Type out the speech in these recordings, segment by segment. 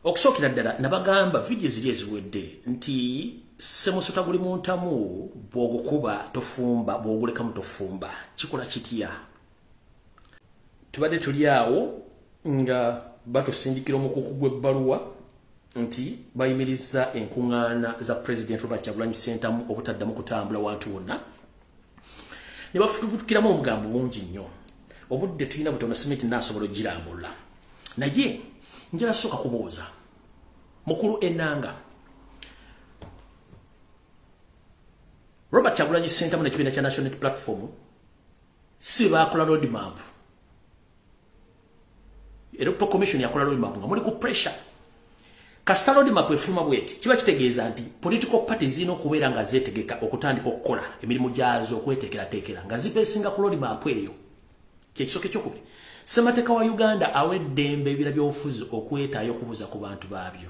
Okusokera ddala nabagamba video ziri eziwedde nti semusota guli muntamu bw'ogukuba tofumba bw'ogulekamu tofumba kikola kitya. Tubadde tuli awo nga batusindikira omukuku gw'ebbaluwa nti bayimiriza enkuŋŋaana za President Robert Kyagulanyi Ssentamu obutaddamu kutambula wantu wonna. Ne bafutukiramu omugambo mungi nnyo. Obudde tulina butono simiti naasobola ogirambula. Naye njala sooka kubuuza. Mukulu Enanga. Robert Kyagulanyi Ssentamu n'ekibiina kya National Unity Platform si baakola road map. Electoral Commission yakola road map nga muli ku pressure. Kasita road map efuluma bweti kiba kitegeeza nti political parties zino okubeera nga zeetegeka okutandika okukola emirimu gyazo okweteekerateekera nga zibeesinga ku road map eyo. Kyekisooka ekyokubiri. Ssemateeka wa Uganda awa eddembe ebira by'obufuzi okwetaayo okubuza ku bantu baabyo.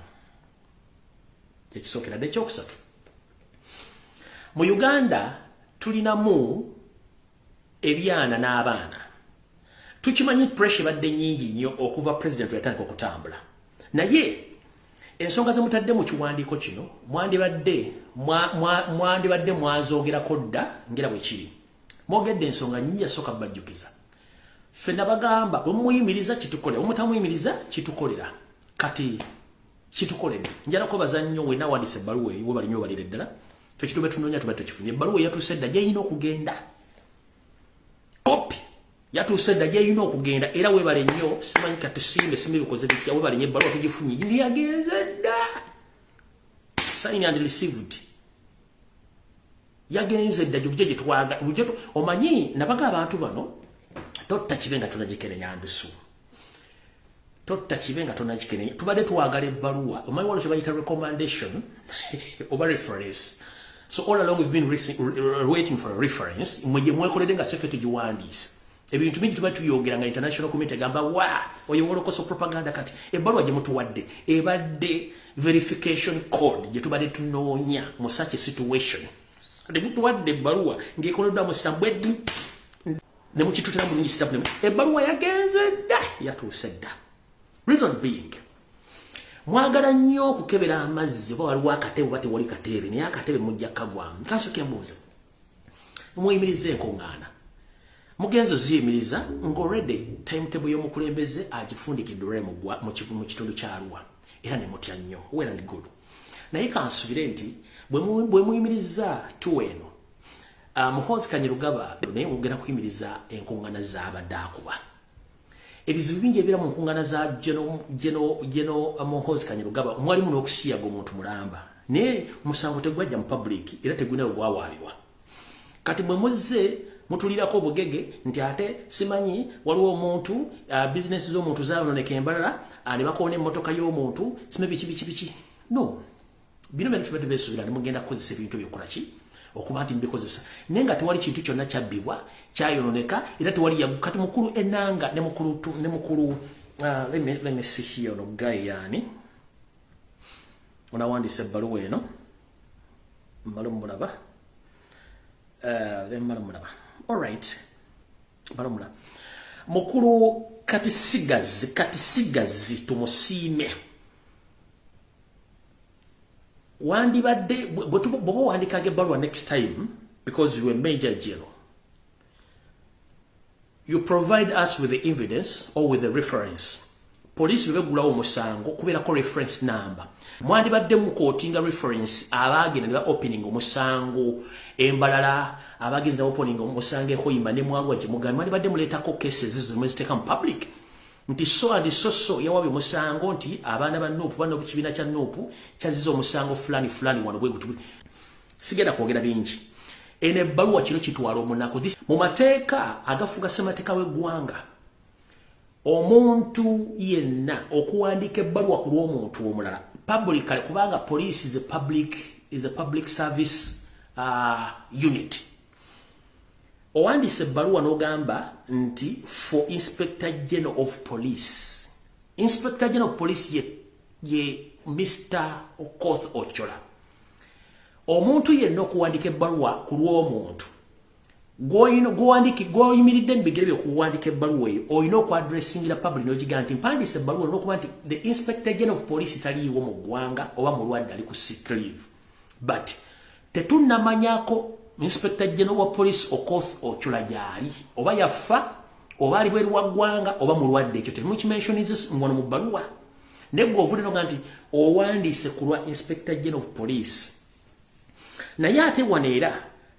Kyekisookera dde ekyokusatu. Mu Uganda tulinamu ebyana n'abaana. Tukimanyi pressure badde nnyingi nnyo okuva president yatandika okutambula. Naye ensonga ze mutadde mu kiwandiiko kino mwandibadde mwazoogerako dda ngera bwe kiri. Mwogedde ensonga nnyingi yasooka bajjukiza. Fenna bagamba bwe muyimiriza kitukolera, bwe mutamuyimiriza kitukolera. Kati kitukoledde. Njala kwebaza nnyo wenna wandise ebbaluwa eyo webali nnyo balire ddala. Ffe kitube tunoonya tuba tukifunye. Ebbaluwa yatuuse dda gyeyina okugenda. Kopi yatuuse dda gyeyina okugenda era webale nnyo simanyi katusimbe simbi bikoze bitya webale nnyo ebbaluwa tugifunye gindi yagenze dda. Signed and received. Yagenze dda gyogye gye twaga omanyi nabaga abantu bano totta kibenga tunagikerenya ndusu. Totta kibenga tunagikerenya. Tubadde twagala ebbaluwa. Omanyi wano kye bayita recommendation oba reference. So all along we've been waiting for a reference. Mwe mwekoledde nga seffe tugiwandiise. Ebintu bingi tuba tuyogera nga international community gamba wa oyo wolokoso propaganda kati. Ebbaluwa gye mutuwadde ebadde verification code gye tubadde tunoonya mu such a situation. Ate mutuwadde ebbaluwa ng'ekoleddwamu sitambu eddu. Ne mukitutira bulungi sitambu ebbaluwa yagenze dda yatuuse dda. Reason being, mwagala nnyo okukebera amazzi oba waliwo akatebe oba tewali katebe naye akatebe mujja kagwamu. Kansooke mbuuza. Muyimiriza enkuŋŋaana. Mugenzo ziyimiriza ng'already timetable y'omukulembeze agifundikiddwa mu kitundu kya Arua. Era ne mutya nnyo. Well and good. Naye kansubire nti bwe muyimiriza tuweeno Muhoozi Kanyerugaba naye mugenda kuyimiriza enkuŋŋaana z'abadde akuba. Ebizibu bingi ebira mu nkuŋŋaana za Geno Muhoozi Kanyerugaba mwalimu n'okusiyaga omuntu mulamba. Naye omusango tegwajja mu public era tegulina bwawaabibwa. Kati mwe muzze mutulirako obugege nti ate simanyi waliwo omuntu business z'omuntu zaayononeka embalala ne bakoona emmotoka y'omuntu sime biki. No. Bino byonna tubadde beesuubira ne mugenda kukozesa ebintu ebyokola ki okuba nti mbikozesa naye nga tewali kintu kyonna kyabbibwa kyayononeka era tewali kati mukulu Enanga ne mukulu let me see here ono guy yani onawandisa ebbaluwa eno mbalumulaba alright mbalumula mukulu katisigazi tumusiime wandibadde bw'oba wandikaga ebbaluwa next time because you are major general you provide us with the evidence or with the reference. Poliisi bebegulawo omusango kubeerako reference number. Mwandibadde mukootinga reference abaagenda ne ba opening omusango embalala abagenza opening omusango ehoyima ne mwagwa gye mugambi mwandibadde muleetako cases ezo mweziteeka mu public. Nti so and so yawabye omusango nti abaana ba Nuupu bano kibiina kya Nuupu kyaziza omusango fulani wano bwe gutu. Sigenda kwogera bingi. Ene ebbaluwa kiro kitwala omunaku. Mu mateeka agafuga ssemateeka w'eggwanga omuntu yenna okuwandika ebbaluwa ku lw'omuntu omulala publicly kubanga police is a public service unit. Owandise ebbaluwa n'ogamba nti for Inspector General of Police. Inspector General of Police ye Mr. Okoth Ochola. Omuntu yenna okuwandika ebbaluwa ku lw'omuntu go yimiridde mbigere byo kuwandika ebbaluwa eyo oyina okwadressingira public n'ogiga nti mpandise ebbaluwa n'okuba nti the inspector general of police taliiwo mu ggwanga oba mulwadde ali ku sick leave but tetunnamanyako inspector general wa police Okoth Ochula gyali oba yafa oba ali bweru wa ggwanga oba mulwadde ekyo temukimensionize ngono mu bbaluwa negwe ovudde nti owandiise ku lwa inspector general of police naye ate waneera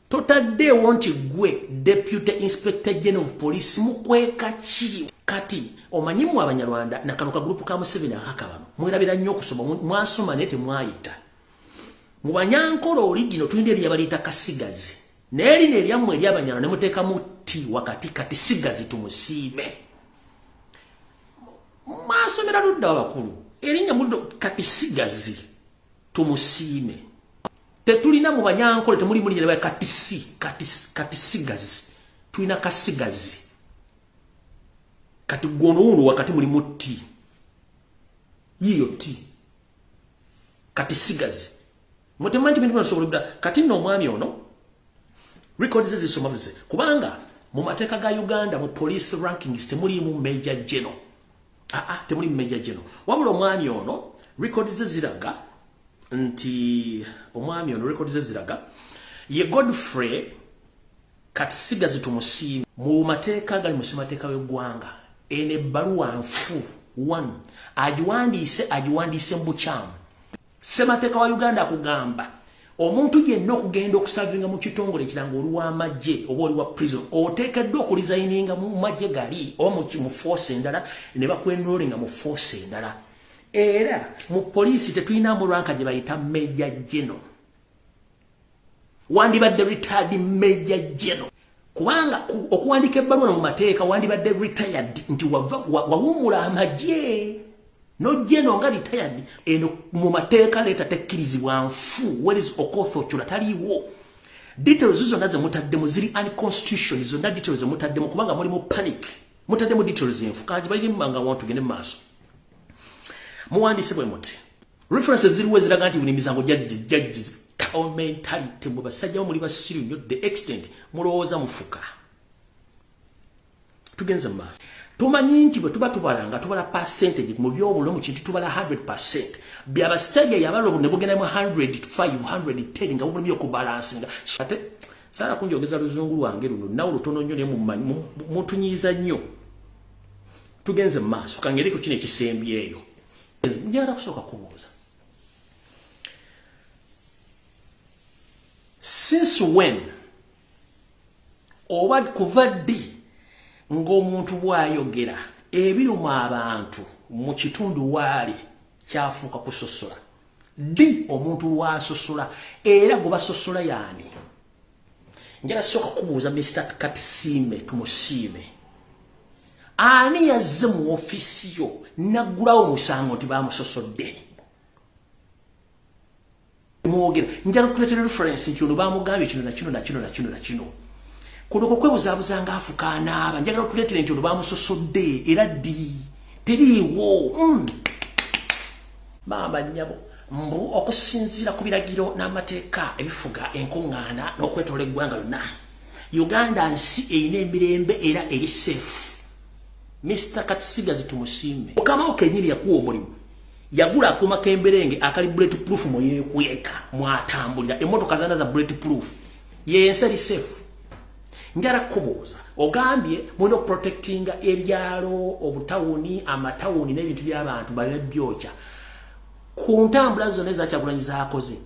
totaddeewo nti gwe deputy inspector general of police mukweka ki kati omanyimu abanyarwanda nakano ka group ka Museveni akakabano mwerabira nnyo okusoma mwasoma naye temwayita mu banyankolo oligino tulinde eryabaliyita kasigazi naye lino eryammwe eryabanyarwanda ne muteekamu ti wakati kati sigazi tumusiime mwasomera ludda wabakulu erinnya mulido kati sigazi tumusiime tetulina mu banyankole temuli muli nyere kati sigazi tulina kasigazi kati gonoolo wakati muli mutti yiyo ti kati sigazi mutemanti bintu byasobolebwa kati no mwami ono records zisomabuse kubanga mu mateeka ga Uganda mu police rankings temuli mu major general temuli mu major general wabula omwami ono records ziraga nti omwami ono records ziraga ye Godfrey Katisigazi tumusiime mu mateeka gali mu semateeka w'eggwanga ene baluwa nfu 1 agiwandiise mbukyamu semateeka wa Uganda akugamba omuntu yenna okugenda okusavinga mu kitongole ekiranga oli w'amagye oba oli wa prison oteekeddwa okulizayininga mu magye gali oba mu force endala ne bakwenoolenga mu force endala era mu poliisi tetulinamu lwanka gye bayita major general wandibadde retired major general kubanga okuwandika ebbaluwa mu mateeka wandibadde retired nti wawumula amagye no general nga retired eno mu mateeka leta tekkirizibwa nfu where is Okoth Ochula taliiwo details zonna ze mutaddemu ziri unconstitutional zonna details ze mutaddemu kubanga muli mu panic mutaddemu details enfu kanji bayiri mbanga want to gene maaso muwandise bwe muti references ziriwe ziraga nti buli misango judges mentality mu basajja muri basiru nnyo the extent mulowooza mufuka tugenze maaso tumanyi nti bwe tuba tubalanga tubala percentage mu byobululu mu kintu tubala 100% byabasajja yabalo ne bugenda mu 100 510 nga buli byo kubalansinga ate sala kunjogeza luzungu lwange luno nawo lutono nnyo ne mutunyiza nnyo tugenze maaso kangereko kine kisembyeyo njala kusoka kubuuza since when oba kuva ddi ng'omuntu bw'ayogera ebiruma abantu mu kitundu waali kyafuuka kusosola ddi omuntu lwasosola era gwe basosola yaani njala soka kubuuza Mr. Katisiime tumusiime ani yazze mu ofisi yo naggulawo musango nti bamusosodde mwogera njala kutuletera reference nti ono bamugambye kino na kino kuno kwebuzabuza nga Okugaana njagala okuleetera nti ono bamusosodde era ddi teriiwo bamba nnyabo mbu okusinziira ku biragiro n'amateeka ebifuga Eku'Ngaana n'okwetoola eggwanga lyonna Uganda nsi erina emirembe era eri safe Mr. Katisigazi tumusiime okamawo kenyini yakuwa omulimu yagula akuma kemberenge akali bulletproof mu yekweka mwatambulira emotoka zanda za bulletproof yensi eri safe njala kubuuza ogambye muno protectinga ebyalo obutawuni amatawuni n'ebintu by'abantu balina byokya ku ntambula zonna ezakyagulanyiza akoze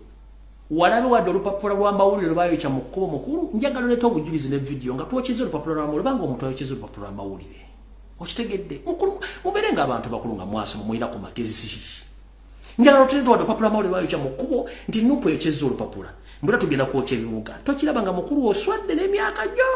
walabe wadde olupapula lw'amawulire lwebayokya mu kkubo mukulu njagala oleeta obujulizi ne video nga twokyeza olupapula lw'amawulire banga omuntu ayokyeza olupapula lw'amawulire okitegedde mubeere ng'abantu bakulu nga mwasoma mulina ku magezi njagala otuleeta wadde olupapula lw'amawulire lwayokya mu kkubo nti nupu eyokyeza olupapula mbula tugenda kwokya ebibuga tokiraba nga mukulu oswadde n'emyaka gyo